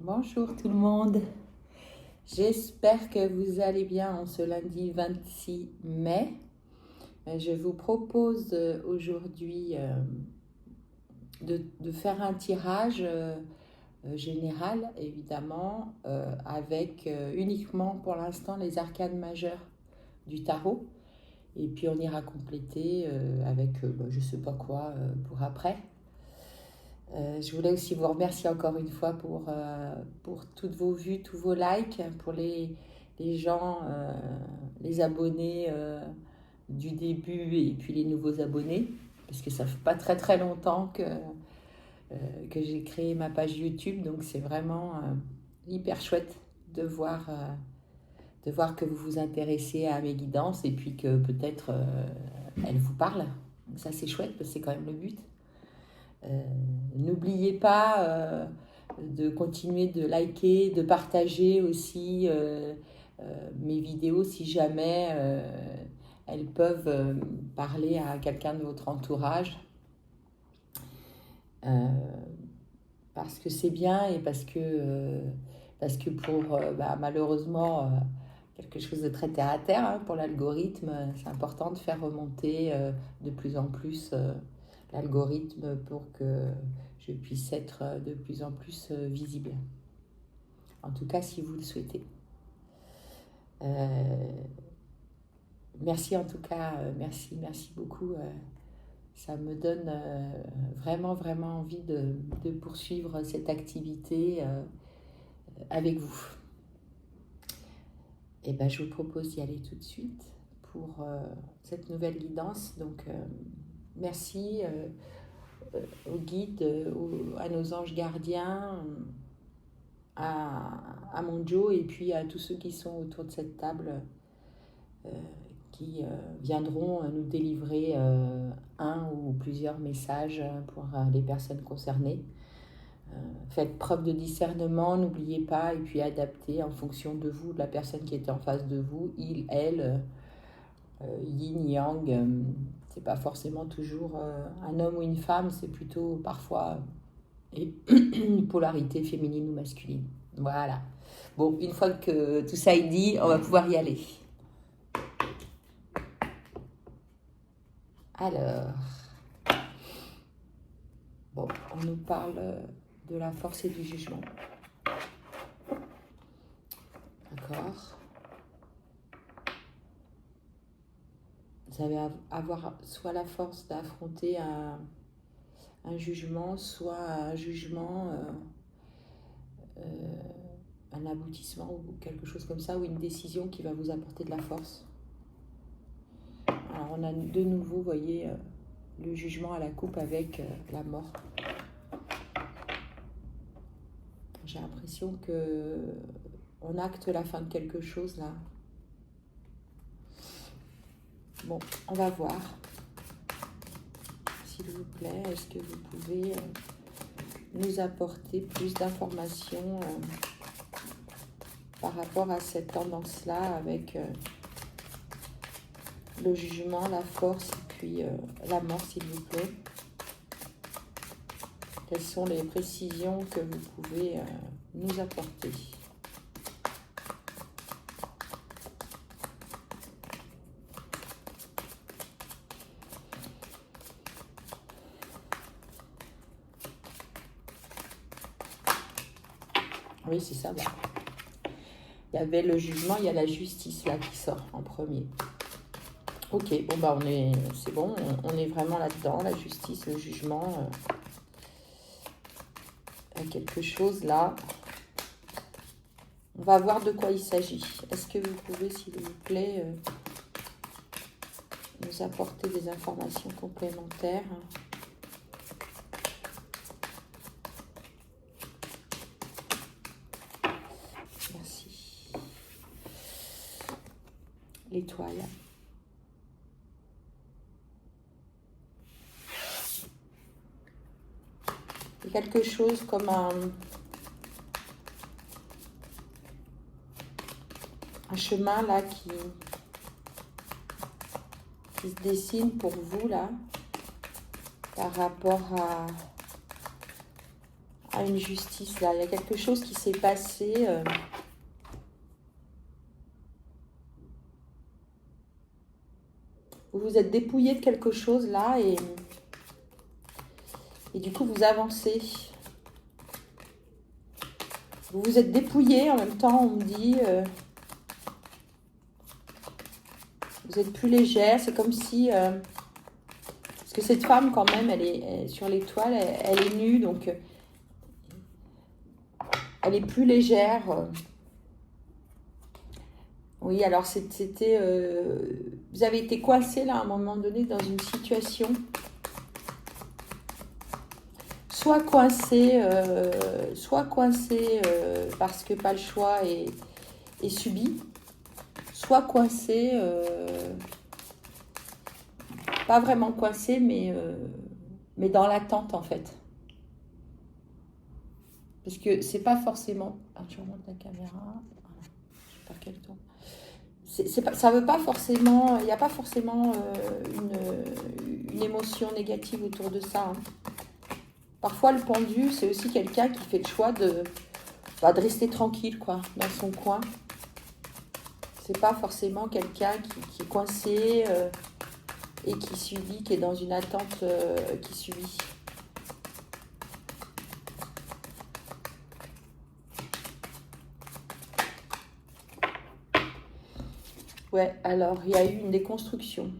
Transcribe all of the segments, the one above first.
Bonjour tout le monde, j'espère que vous allez bien en ce lundi 26 mai. Je vous propose aujourd'hui de faire un tirage général, évidemment, avec uniquement pour l'instant les arcanes majeures du tarot. Et puis on ira compléter avec je ne sais pas quoi pour après. Je voulais aussi vous remercier encore une fois pour toutes vos vues, tous vos likes, pour les gens, les abonnés du début et puis les nouveaux abonnés, parce que ça fait pas très très longtemps que j'ai créé ma page YouTube, donc c'est vraiment hyper chouette de voir que vous vous intéressez à mes guidances et puis que peut-être elles vous parlent. Donc ça c'est chouette parce que c'est quand même le but. N'oubliez pas de continuer de liker, de partager aussi mes vidéos si jamais elles peuvent parler à quelqu'un de votre entourage. Parce que c'est bien et parce que pour malheureusement quelque chose de très terre à terre hein, pour l'algorithme, c'est important de faire remonter de plus en plus l'algorithme pour que je puisse être de plus en plus visible. En tout cas, si vous le souhaitez. Merci en tout cas, merci beaucoup. Ça me donne vraiment envie de poursuivre cette activité avec vous. Et ben, je vous propose d'y aller tout de suite pour cette nouvelle guidance. Donc, merci aux guides, à nos anges gardiens, à mon Joe et puis à tous ceux qui sont autour de cette table qui viendront nous délivrer un ou plusieurs messages pour les personnes concernées. Faites preuve de discernement, n'oubliez pas, et puis adaptez en fonction de vous, de la personne qui était en face de vous, il, elle, yin, yang, c'est pas forcément toujours un homme ou une femme, c'est plutôt parfois une polarité féminine ou masculine. Voilà. Bon, une fois que tout ça est dit, on va pouvoir y aller. Alors, bon, on nous parle de la force et du jugement. D'accord. Vous allez avoir soit la force d'affronter un jugement, soit un jugement, un aboutissement ou quelque chose comme ça, ou une décision qui va vous apporter de la force. Alors on a de nouveau, vous voyez, le jugement à la coupe avec la mort. J'ai l'impression qu'on acte la fin de quelque chose là. Bon, on va voir. S'il vous plaît, est-ce que vous pouvez nous apporter plus d'informations par rapport à cette tendance-là avec le jugement, la force et puis la mort, s'il vous plaît. Quelles sont les précisions que vous pouvez nous apporter ? Oui, c'est ça. Bon. Il y avait le jugement, il y a la justice là qui sort en premier. Ok, bon bah c'est bon, on est vraiment là-dedans, la justice, le jugement. Quelque chose là. On va voir de quoi il s'agit. Est-ce que vous pouvez, s'il vous plaît, nous apporter des informations complémentaires ? Merci. L'étoile. C'est quelque chose comme un chemin là qui se dessine pour vous là par rapport à une justice là. Il y a quelque chose qui s'est passé. Vous vous êtes dépouillé de quelque chose là et du coup vous avancez. Vous vous êtes dépouillé en même temps, on me dit. Vous êtes plus légère, c'est comme si... parce que cette femme quand même, elle est sur l'étoile, elle est nue, donc elle est plus légère. Oui, alors c'était... vous avez été coincé là à un moment donné dans une situation. Soit coincé parce que pas le choix est subi, soit coincé... pas vraiment coincé, mais dans l'attente en fait. Parce que c'est pas forcément... Ah, je remonte la caméra. Je sais pas quel tour. Ça veut pas forcément... Il n'y a pas forcément une émotion négative autour de ça. Hein. Parfois, le pendu, c'est aussi quelqu'un qui fait le choix de rester tranquille, quoi, dans son coin. C'est pas forcément quelqu'un qui est coincé... et qui subit, qui est dans une attente qui subit. Ouais, alors il y a eu une déconstruction.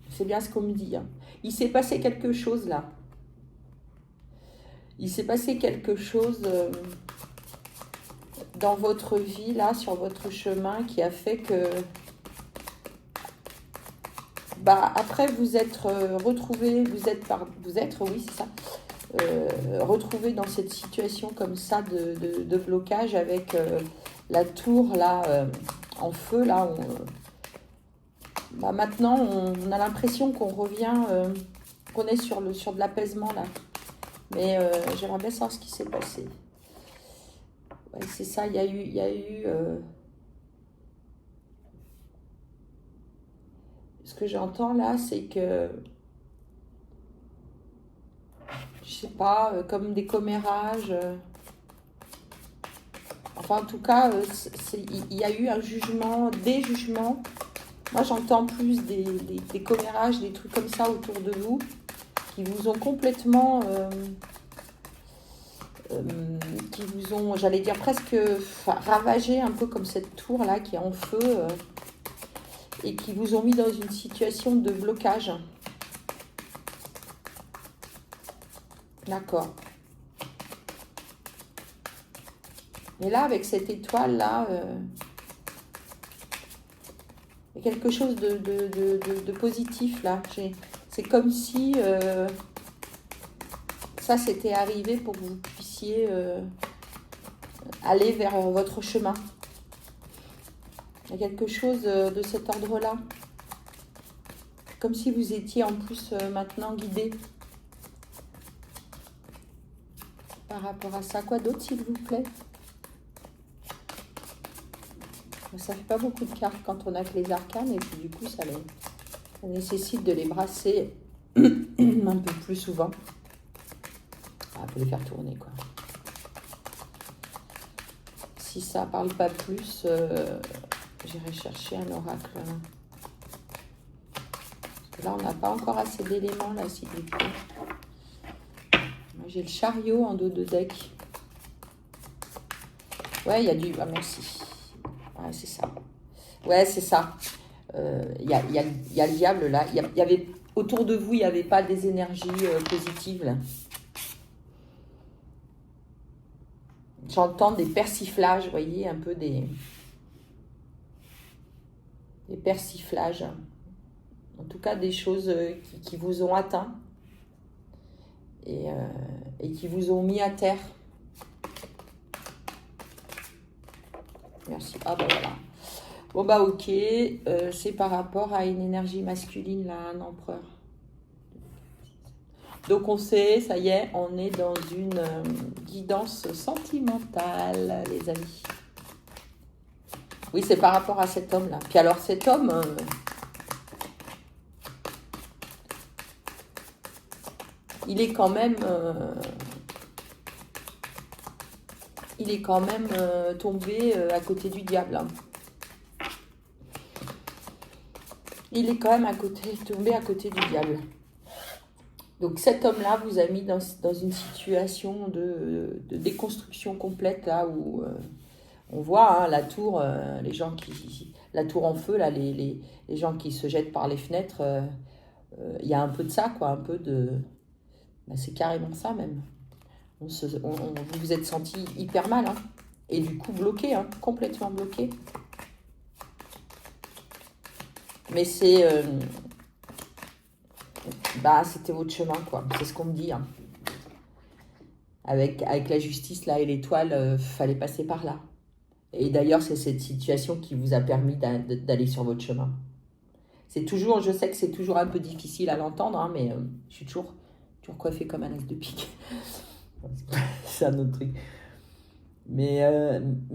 C'est bien ce qu'on me dit. Hein. Il s'est passé quelque chose là. Il s'est passé quelque chose dans votre vie là, sur votre chemin, qui a fait que après vous êtes retrouvé, oui c'est ça, retrouvé dans cette situation comme ça de blocage avec la tour là en feu là. Maintenant on a l'impression qu'on revient, qu'on est sur de l'apaisement là. Mais j'aimerais bien savoir ce qui s'est passé. Ouais, c'est ça, il y a eu ce que j'entends là, c'est que, je sais pas, comme des commérages. Enfin, en tout cas, il y a eu un jugement, des jugements. Moi, j'entends plus des commérages, des trucs comme ça autour de vous, qui vous ont complètement... qui vous ont, j'allais dire, presque ravagé, un peu comme cette tour-là qui est en feu, et qui vous ont mis dans une situation de blocage. D'accord. Mais là, avec cette étoile-là, il y a quelque chose de positif, là. C'est comme si ça s'était arrivé pour que vous puissiez aller vers votre chemin. Il y a quelque chose de cet ordre-là. Comme si vous étiez en plus maintenant guidé par rapport à ça. Quoi d'autre, s'il vous plaît? Ça fait pas beaucoup de cartes quand on a que les arcanes, et puis du coup, ça nécessite de les brasser un peu plus souvent. On peut les faire tourner, quoi. Si ça parle pas plus, j'irai chercher un oracle. Parce que là, on n'a pas encore assez d'éléments, là, s'il vous plaît. Moi, j'ai le chariot en dos de deck. Ouais, il y a du... Ah, merci. Ouais, c'est ça. Ouais, c'est ça. Il y a le diable, là. Il y avait... Autour de vous, il n'y avait pas des énergies positives, là. J'entends des persiflages, vous voyez, un peu des persiflages. En tout cas, des choses qui vous ont atteint et qui vous ont mis à terre. Merci. Ah ben voilà. Bon bah ok, c'est par rapport à une énergie masculine, là, un empereur. Donc on sait, ça y est, on est dans une guidance sentimentale, les amis. Oui, c'est par rapport à cet homme-là. Puis alors cet homme, il est quand même... il est quand même tombé à côté du diable. Hein. Il est quand même tombé à côté du diable. Donc cet homme-là vous a mis dans une situation de déconstruction complète, là où on voit hein, la tour, la tour en feu, là, les gens qui se jettent par les fenêtres, il y a un peu de ça, quoi, un peu de... Ben, c'est carrément ça même. Vous vous êtes senti hyper mal, hein, et du coup bloqué, hein, complètement bloqué. Mais c'était votre chemin, quoi. C'est ce qu'on me dit. Hein. Avec la justice, là, et l'étoile, fallait passer par là. Et d'ailleurs, c'est cette situation qui vous a permis d'aller sur votre chemin. C'est toujours, je sais que c'est toujours un peu difficile à l'entendre, hein, mais je suis toujours coiffée comme un as de pique. C'est un autre truc. Mais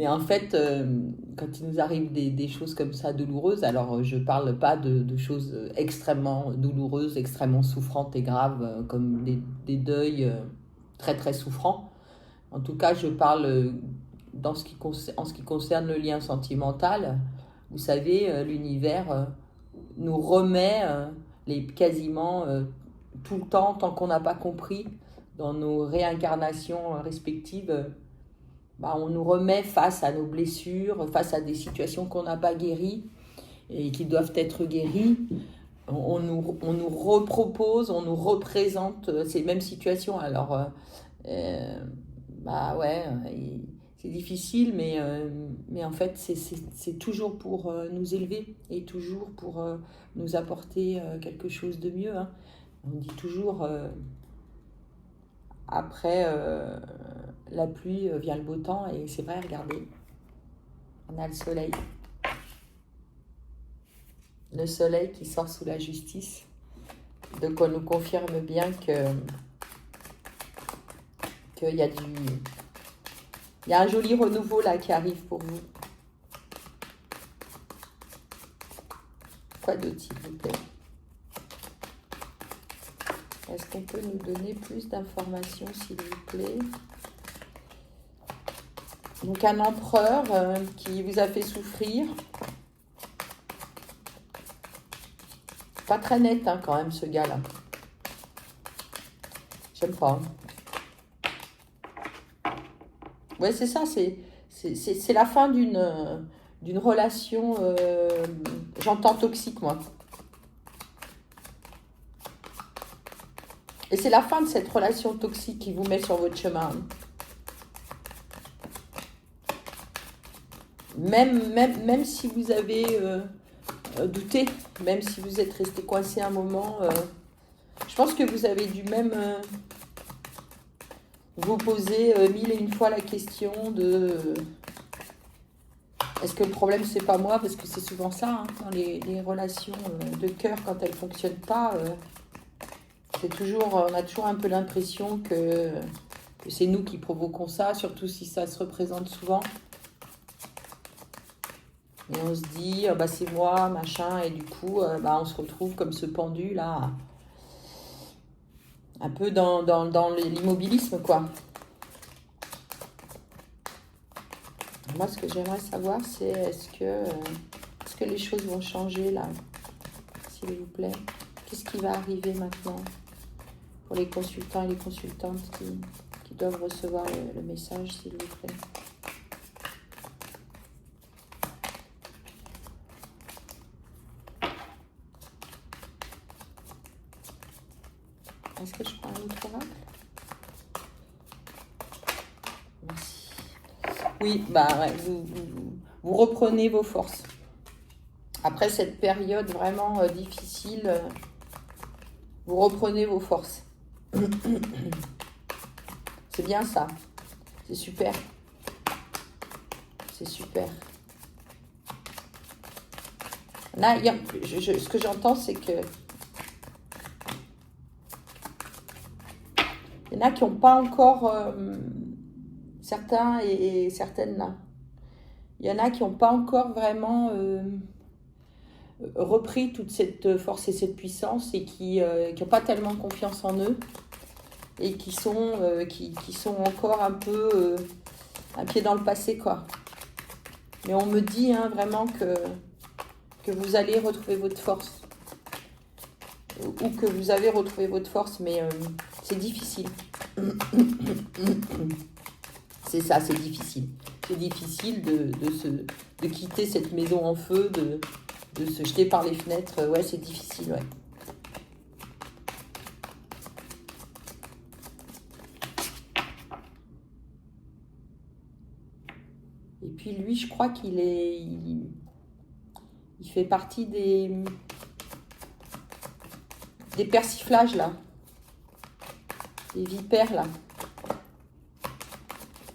en fait, quand il nous arrive des choses comme ça douloureuses, alors je parle pas de choses extrêmement douloureuses, extrêmement souffrantes et graves, comme des deuils très très souffrants. En tout cas, je parle en ce qui concerne le lien sentimental. Vous savez, l'univers nous remet quasiment tout le temps, tant qu'on n'a pas compris, dans nos réincarnations respectives. On nous remet face à nos blessures, face à des situations qu'on n'a pas guéries et qui doivent être guéries. On nous repropose, on nous représente ces mêmes situations. Alors, c'est difficile, mais en fait, c'est toujours pour nous élever et toujours pour nous apporter quelque chose de mieux. Hein. On dit toujours... Après la pluie vient le beau temps et c'est vrai, regardez, on a le soleil. Le soleil qui sort sous la justice. Donc on nous confirme bien qu'il y a un joli renouveau là qui arrive pour vous. Quoi d'autre s'il vous plaît? Est-ce qu'on peut nous donner plus d'informations, s'il vous plaît? Donc, un empereur qui vous a fait souffrir. Pas très net, hein, quand même, ce gars-là. J'aime pas. Ouais, c'est ça. C'est la fin d'une relation, j'entends toxique, moi. Et c'est la fin de cette relation toxique qui vous met sur votre chemin. Même si vous avez douté, même si vous êtes resté coincé un moment, je pense que vous avez dû même vous poser 1001 fois la question de est-ce que le problème c'est pas moi? Parce que c'est souvent ça, hein, dans les relations de cœur, quand elles ne fonctionnent pas. On a toujours un peu l'impression que c'est nous qui provoquons ça, surtout si ça se représente souvent. Et on se dit, c'est moi, machin, et du coup, on se retrouve comme ce pendu là, un peu dans l'immobilisme, quoi. Moi, ce que j'aimerais savoir, c'est est-ce que les choses vont changer là, s'il vous plaît? Qu'est-ce qui va arriver maintenant pour les consultants et les consultantes qui doivent recevoir le message, s'il vous plaît? Est-ce que je prends un autre oracle? Merci. Oui, vous reprenez vos forces. Après cette période vraiment difficile, vous reprenez vos forces. C'est bien ça. C'est super. C'est super. Là, ce que j'entends, c'est que il y en a qui n'ont pas encore, certains et certaines là, il y en a qui n'ont pas encore vraiment repris toute cette force et cette puissance et qui n'ont pas tellement confiance en eux et qui sont encore un peu un pied dans le passé, quoi. Mais on me dit hein, vraiment que vous allez retrouver votre force. Ou que vous avez retrouvé votre force, mais c'est difficile. C'est ça, c'est difficile. C'est difficile de quitter cette maison en feu, de se jeter par les fenêtres. Ouais, c'est difficile, ouais. Et puis lui, je crois qu'il est... Il fait partie des persiflages, là. Des vipères, là.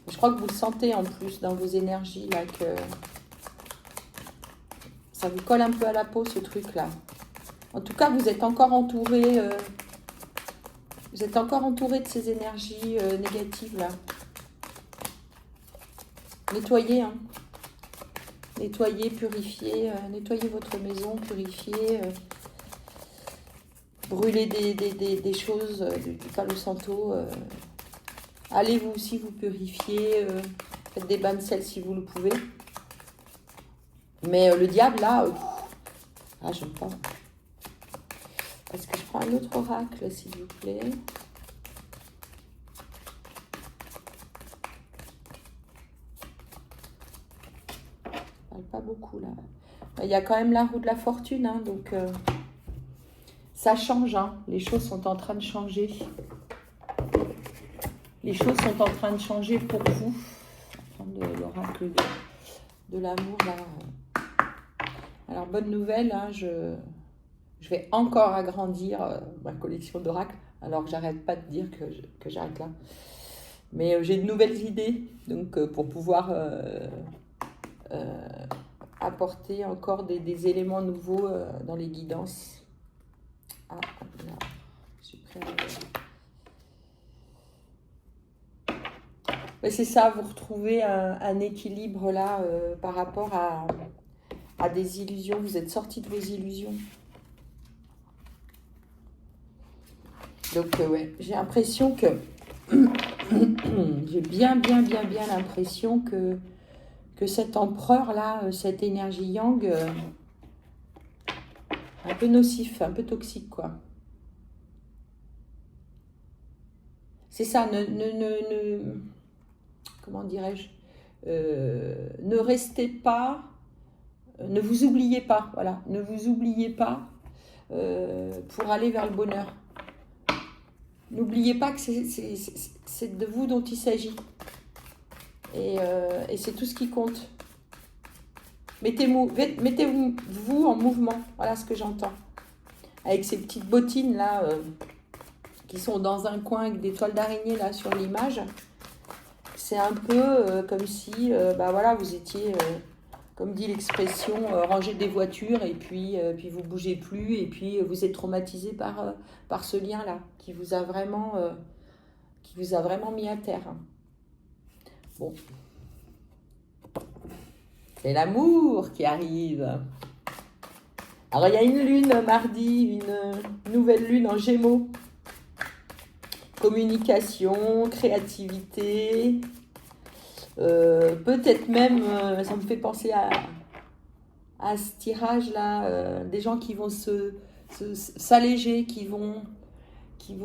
Je crois que vous le sentez en plus dans vos énergies, là, que ça vous colle un peu à la peau, ce truc-là. En tout cas, vous êtes encore entouré, de ces énergies négatives, là. Nettoyez, hein. Nettoyez, purifiez, nettoyez votre maison, purifiez, brûlez des choses du Palo Santo. Allez vous aussi vous purifier, faites des bains de sel si vous le pouvez. Mais le diable là, j'aime pas. Est-ce que je prends un autre oracle s'il vous plaît? Je parle pas beaucoup là. Il y a quand même la roue de la fortune, hein, donc ça change, hein. Les choses sont en train de changer. Les choses sont en train de changer pour vous. Je vais prendre l'oracle de l'amour là. Alors bonne nouvelle, hein, je vais encore agrandir ma collection d'oracles. Alors que j'arrête pas de dire que j'arrête là. Mais j'ai de nouvelles idées, donc pour pouvoir apporter encore des éléments nouveaux dans les guidances. Ah, là, je suis prête. Mais c'est ça, vous retrouvez un équilibre là par rapport à des illusions. Vous êtes sortis de vos illusions. Donc ouais, j'ai l'impression que j'ai bien l'impression que cet empereur là, cette énergie yang, un peu nocif, un peu toxique quoi. C'est ça, comment dirais-je, ne restez pas, ne vous oubliez pas, voilà, ne vous oubliez pas pour aller vers le bonheur. N'oubliez pas que c'est de vous dont il s'agit. Et c'est tout ce qui compte. Mettez-vous en mouvement, voilà ce que j'entends. Avec ces petites bottines là, qui sont dans un coin avec des toiles d'araignée là sur l'image. C'est un peu comme si voilà, vous étiez, comme dit l'expression, ranger des voitures et puis vous bougez plus et puis vous êtes traumatisé par ce lien-là qui vous a vraiment mis à terre. Bon. C'est l'amour qui arrive. Alors il y a une lune mardi, une nouvelle lune en Gémeaux. Communication, créativité, peut-être même, ça me fait penser à ce tirage-là, des gens qui vont s'alléger, qui vont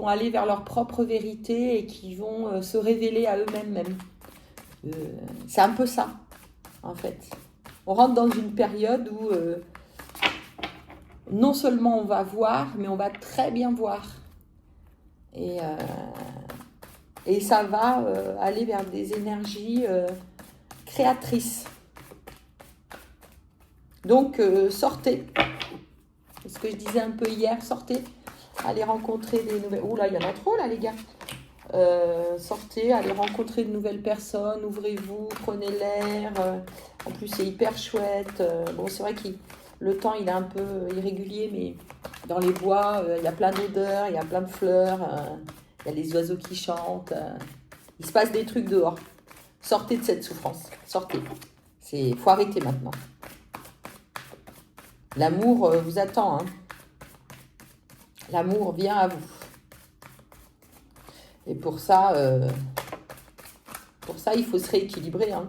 aller vers leur propre vérité et qui vont se révéler à eux-mêmes même. C'est un peu ça, en fait. On rentre dans une période où non seulement on va voir, mais on va très bien voir. Et ça va aller vers des énergies créatrices. Donc, sortez. C'est ce que je disais un peu hier, sortez. Allez rencontrer des nouvelles... Ouh là, il y en a trop là, les gars. Sortez, allez rencontrer de nouvelles personnes, ouvrez-vous, prenez l'air. En plus, c'est hyper chouette. Bon, c'est vrai que le temps, il est un peu irrégulier, mais dans les bois, il y a plein d'odeurs, il y a plein de fleurs, il y a les oiseaux qui chantent. Il se passe des trucs dehors. Sortez de cette souffrance. Sortez. Faut arrêter maintenant. L'amour vous attend. Hein. L'amour vient à vous. Et pour ça, Pour ça, il faut se rééquilibrer. Hein.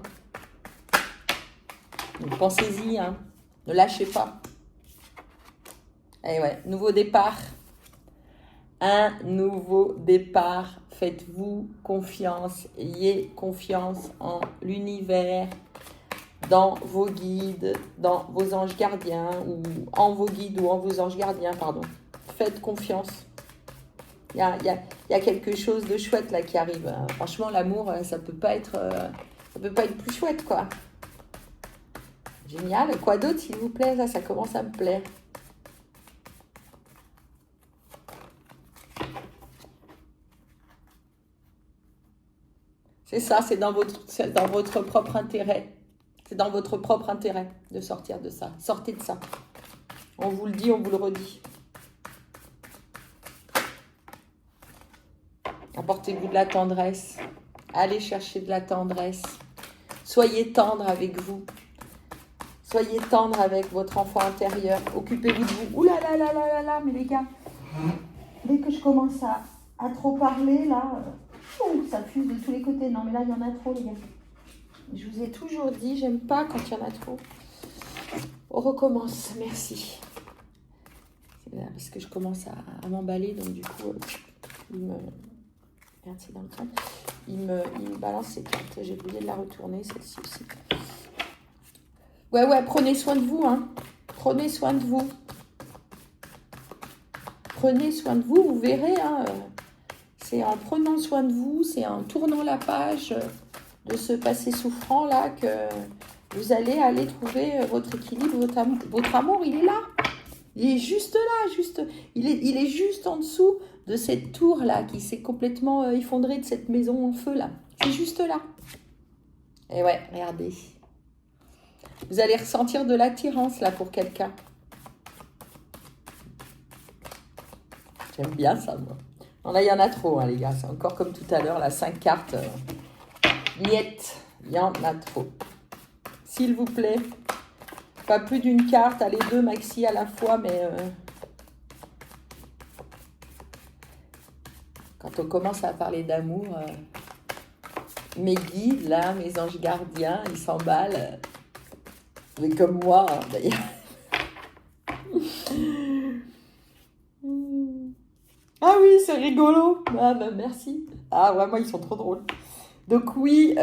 Donc, pensez-y, hein. Ne lâchez pas. Et ouais, nouveau départ. Un nouveau départ. Faites-vous confiance. Ayez confiance en l'univers, dans vos guides, dans vos anges gardiens, ou en vos guides ou en vos anges gardiens, pardon. Faites confiance. Il y a quelque chose de chouette là qui arrive. Franchement, l'amour, ça peut pas être plus chouette, quoi. Génial. Quoi d'autre, s'il vous plaît? Ça commence à me plaire. C'est ça, c'est dans votre propre intérêt. C'est dans votre propre intérêt de sortir de ça. Sortez de ça. On vous le dit, on vous le redit. Apportez-vous de la tendresse. Allez chercher de la tendresse. Soyez tendre avec vous. Soyez tendre avec votre enfant intérieur. Occupez-vous de vous. Ouh là là là là là là, mais les gars, dès que je commence à trop parler, là, ça fuse de tous les côtés. Non, mais là, il y en a trop, les gars. Je vous ai toujours dit, j'aime pas quand il y en a trop. On recommence, merci. C'est là parce que je commence à m'emballer, donc du coup, Merde, c'est dans le temps. Il me balance ses cartes. J'ai oublié de la retourner, celle-ci aussi. Ouais, prenez soin de vous, hein. Prenez soin de vous. Prenez soin de vous, vous verrez, hein. C'est en prenant soin de vous, c'est en tournant la page de ce passé souffrant là que vous allez aller trouver votre équilibre, votre amour, il est là. Il est juste là, il est juste en dessous de cette tour là qui s'est complètement effondrée, de cette maison en feu là. C'est juste là. Et ouais, regardez. Vous allez ressentir de l'attirance là pour quelqu'un. J'aime bien ça, moi. Non, là, il y en a trop, hein, les gars. C'est encore comme tout à l'heure, là, 5 cartes. Niette, il y en a trop. S'il vous plaît, pas plus d'une carte, allez, 2 maxi à la fois, mais quand on commence à parler d'amour, mes guides, là, mes anges gardiens, ils s'emballent. Mais comme moi, hein, d'ailleurs. Ah oui, c'est rigolo. Ah bah merci. Ah vraiment, ils sont trop drôles. Donc oui,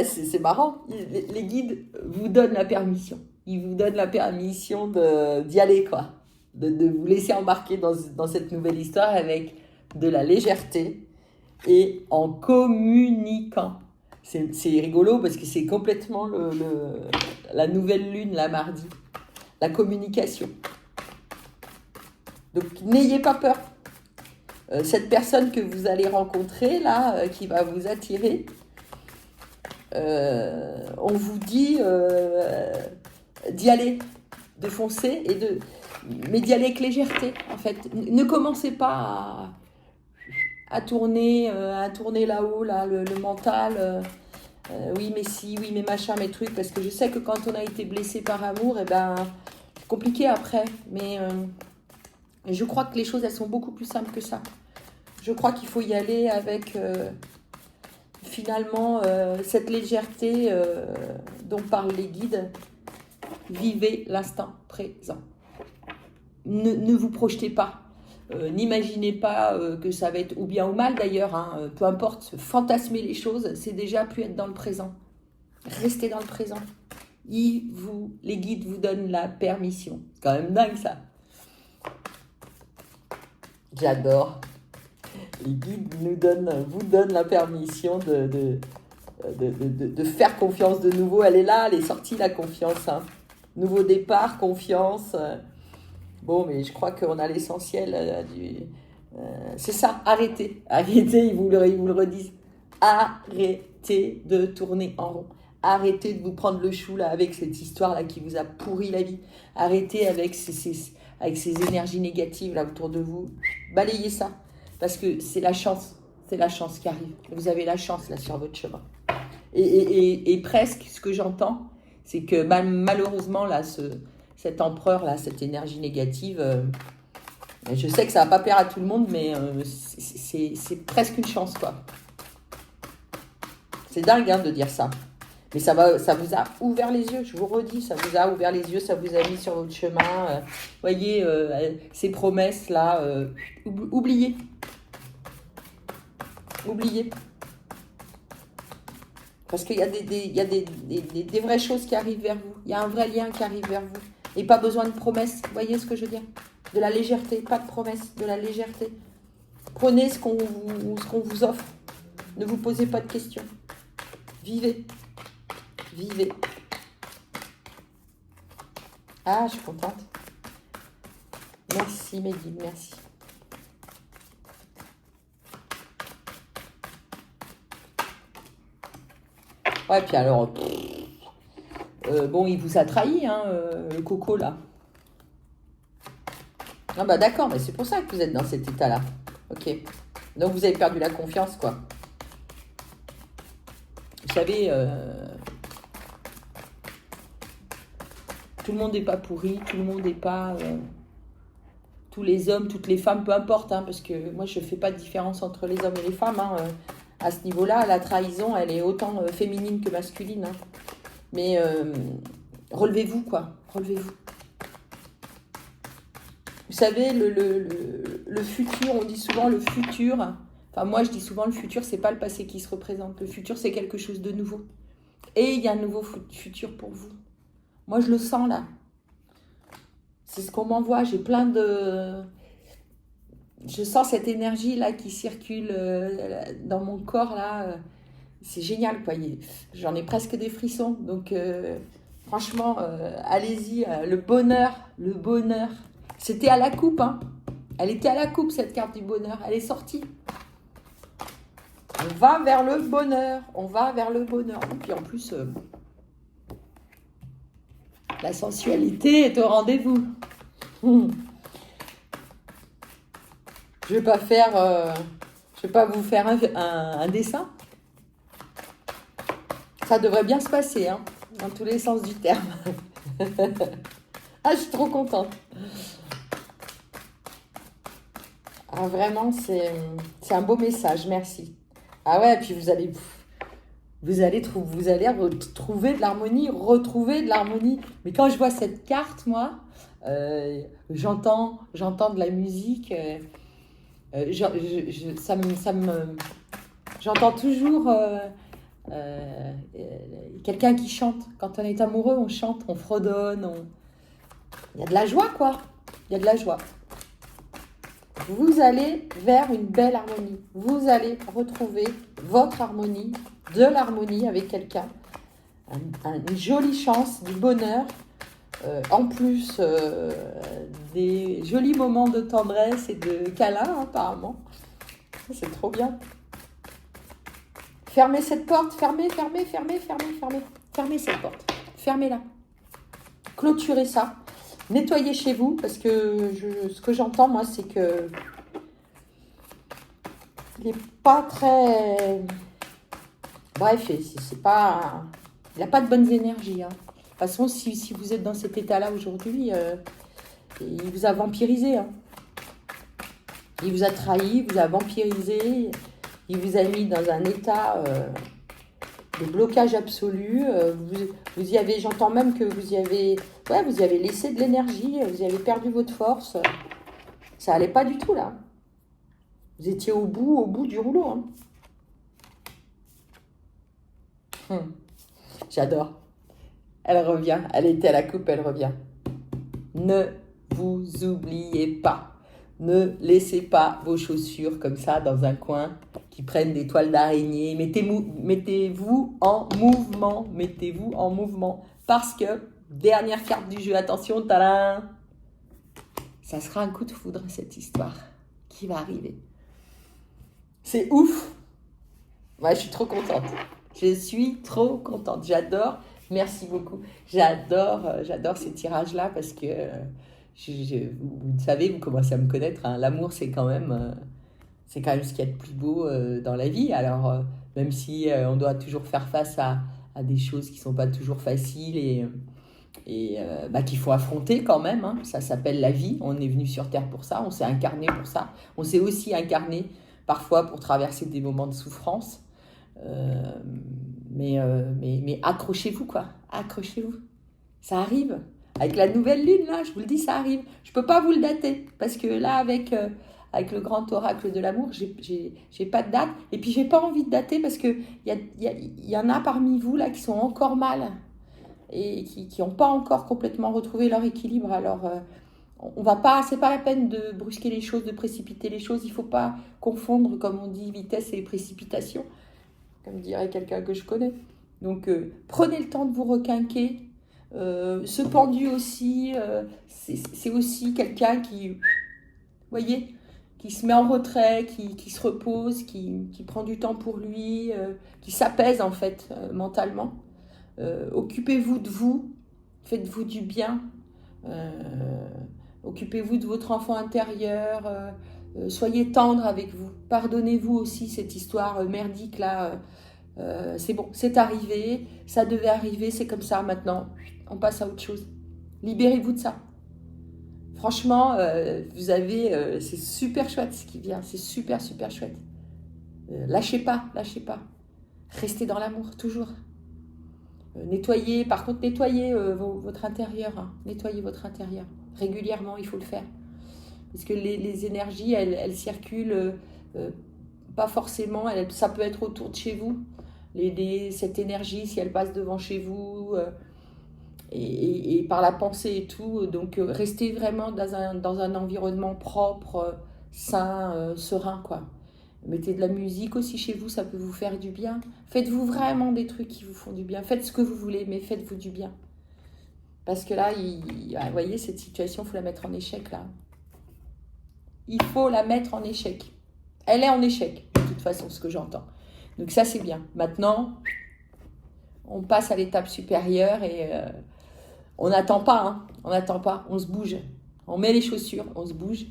c'est marrant. Les guides vous donnent la permission. Ils vous donnent la permission d'y aller, quoi. De vous laisser embarquer dans cette nouvelle histoire avec de la légèreté et en communiquant. C'est rigolo parce que c'est complètement la nouvelle lune, la mardi. La communication. Donc n'ayez pas peur. Cette personne que vous allez rencontrer, là, qui va vous attirer, on vous dit d'y aller, de foncer, mais d'y aller avec légèreté, en fait. Ne commencez pas à tourner là-haut, là, le mental. Oui, mais si, oui, mais machin, mes trucs, parce que je sais que quand on a été blessé par amour, c'est compliqué après, mais je crois que les choses, elles sont beaucoup plus simples que ça. Je crois qu'il faut y aller avec, finalement, cette légèreté dont parlent les guides. Vivez l'instant présent. Ne vous projetez pas. N'imaginez pas que ça va être ou bien ou mal d'ailleurs. Hein, peu importe, fantasmer les choses, c'est déjà plus être dans le présent. Restez dans le présent. Les guides vous donnent la permission. C'est quand même dingue ça. J'adore. Les guides vous donnent la permission de faire confiance de nouveau. Elle est là, elle est sortie la confiance. Hein. Nouveau départ, confiance. Bon, mais je crois qu'on a l'essentiel c'est ça, arrêtez. Arrêtez, ils vous le redisent. Arrêtez de tourner en rond. Arrêtez de vous prendre le chou là avec cette histoire là qui vous a pourri la vie. Arrêtez avec ces énergies négatives là autour de vous. Balayez ça. Parce que c'est la chance qui arrive. Vous avez la chance là sur votre chemin. Et presque, ce que j'entends, c'est que malheureusement là, cet empereur là, cette énergie négative, je sais que ça va pas plaire à tout le monde, mais c'est presque une chance quoi. C'est dingue de dire ça. Mais ça vous a ouvert les yeux, je vous redis, ça vous a ouvert les yeux, ça vous a mis sur votre chemin. Voyez, ces promesses-là, oubliez. Oubliez. Parce qu'il y a des vraies choses qui arrivent vers vous. Il y a un vrai lien qui arrive vers vous. Et pas besoin de promesses. Vous voyez ce que je veux dire? De la légèreté, pas de promesses, de la légèreté. Prenez ce qu'on vous offre. Ne vous posez pas de questions. Vivez. Vivez. Ah, je suis contente. Merci, mes guides, merci. Ouais, puis alors, bon, il vous a trahi, hein, le coco, là. Ah bah d'accord, mais c'est pour ça que vous êtes dans cet état-là. Ok. Donc, vous avez perdu la confiance, quoi. Vous savez, tout le monde n'est pas pourri, tout le monde n'est pas... tous les hommes, toutes les femmes, peu importe, hein, parce que moi, je ne fais pas de différence entre les hommes et les femmes, hein, à ce niveau-là, la trahison, elle est autant féminine que masculine. Hein. Mais relevez-vous, quoi. Relevez-vous. Vous savez, le futur, on dit souvent le futur. Enfin, moi, je dis souvent le futur, c'est pas le passé qui se représente. Le futur, c'est quelque chose de nouveau. Et il y a un nouveau futur pour vous. Moi, je le sens, là. C'est ce qu'on m'envoie. J'ai plein de... Je sens cette énergie-là qui circule dans mon corps, là. C'est génial, quoi. J'en ai presque des frissons. Donc, franchement, allez-y. Le bonheur. C'était à la coupe, hein. Elle était à la coupe, cette carte du bonheur. Elle est sortie. On va vers le bonheur. On va vers le bonheur. Et puis, en plus, la sensualité est au rendez-vous. Je vais pas faire... je vais pas vous faire un dessin. Ça devrait bien se passer, hein, dans tous les sens du terme. Ah, je suis trop contente. Ah, vraiment, c'est un beau message, merci. Ah ouais, puis vous allez retrouver de l'harmonie, retrouver de l'harmonie. Mais quand je vois cette carte, moi, j'entends de la musique. J'entends toujours quelqu'un qui chante. Quand on est amoureux, on chante, on fredonne. Il y a de la joie, quoi. Il y a de la joie. Vous allez vers une belle harmonie. Vous allez retrouver votre harmonie, de l'harmonie avec quelqu'un. Une jolie chance, du bonheur. En plus, des jolis moments de tendresse et de câlin, apparemment. C'est trop bien. Fermez cette porte. Fermez cette porte. Fermez-la. Clôturez ça. Nettoyez chez vous, parce que ce que j'entends, moi, c'est que il n'est pas très... Bref, c'est pas... il n'a pas de bonnes énergies. Hein. De toute façon, si vous êtes dans cet état-là aujourd'hui, il vous a vampirisé. Hein. Il vous a trahi, il vous a vampirisé, il vous a mis dans un état de blocage absolu. Vous y avez, j'entends même que vous y avez laissé de l'énergie, vous y avez perdu votre force. Ça allait pas du tout, là. Vous étiez au bout du rouleau. Hein. J'adore. Elle revient. Elle était à la coupe, elle revient. Ne vous oubliez pas. Ne laissez pas vos chaussures comme ça dans un coin qui prennent des toiles d'araignée. Mettez-vous en mouvement. Mettez-vous en mouvement. Parce que, dernière carte du jeu, attention, tadam, ça sera un coup de foudre, cette histoire qui va arriver. C'est ouf. Ouais, je suis trop contente. Je suis trop contente. J'adore. Merci beaucoup. J'adore ces tirages-là parce que, vous savez, vous commencez à me connaître. Hein, l'amour, c'est quand même ce qu'il y a de plus beau dans la vie. Alors, même si on doit toujours faire face à des choses qui ne sont pas toujours faciles et qu'il faut affronter quand même. Hein. Ça s'appelle la vie. On est venu sur Terre pour ça. On s'est incarné pour ça. On s'est aussi incarné parfois pour traverser des moments de souffrance. Euh, mais accrochez-vous, quoi. Accrochez-vous. Ça arrive. Avec la nouvelle lune, là, je vous le dis, ça arrive. Je ne peux pas vous le dater. Parce que là, avec le grand oracle de l'amour, j'ai pas de date. Et puis, j'ai pas envie de dater parce qu'il y en a parmi vous, là, qui sont encore mal et qui n'ont pas encore complètement retrouvé leur équilibre. Alors, on va pas, c'est pas la peine de brusquer les choses, de précipiter les choses. Il ne faut pas confondre, comme on dit, vitesse et précipitation, comme dirait quelqu'un que je connais. Donc, prenez le temps de vous requinquer. Ce pendu aussi, c'est aussi quelqu'un qui, vous voyez, qui se met en retrait, qui se repose, qui prend du temps pour lui, qui s'apaise en fait mentalement. Occupez-vous de vous, faites-vous du bien. Euh, Occupez-vous de votre enfant intérieur. Soyez tendre avec vous. Pardonnez-vous aussi cette histoire merdique là. C'est bon, c'est arrivé, ça devait arriver, c'est comme ça maintenant. On passe à autre chose. Libérez-vous de ça. Franchement, vous avez, c'est super chouette ce qui vient, c'est super super chouette. Lâchez pas, lâchez pas. Restez dans l'amour toujours. Nettoyez, par contre, nettoyez votre intérieur. Hein. Nettoyez votre intérieur. Régulièrement, il faut le faire. Parce que les énergies, elles circulent pas forcément. Ça peut être autour de chez vous. Cette énergie, si elle passe devant chez vous, et par la pensée et tout. Donc, restez vraiment dans un environnement propre, sain, serein, quoi. Mettez de la musique aussi chez vous, ça peut vous faire du bien. Faites-vous vraiment des trucs qui vous font du bien. Faites ce que vous voulez, mais faites-vous du bien. Parce que là, vous voyez, cette situation, il faut la mettre en échec, là. Il faut la mettre en échec. Elle est en échec, de toute façon, ce que j'entends. Donc ça, c'est bien. Maintenant, on passe à l'étape supérieure et on n'attend pas, hein. On n'attend pas, on se bouge. On met les chaussures, on se bouge.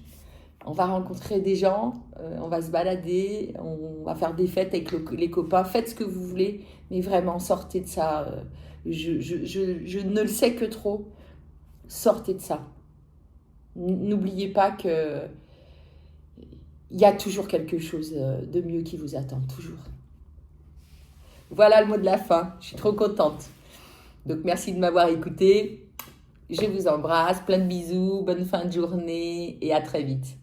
On va rencontrer des gens, on va se balader, on va faire des fêtes avec les copains. Faites ce que vous voulez, mais vraiment, sortez de ça. Je ne le sais que trop. Sortez de ça. N'oubliez pas que il y a toujours quelque chose de mieux qui vous attend, toujours. Voilà le mot de la fin. Je suis trop contente. Donc, merci de m'avoir écouté. Je vous embrasse. Plein de bisous. Bonne fin de journée et à très vite.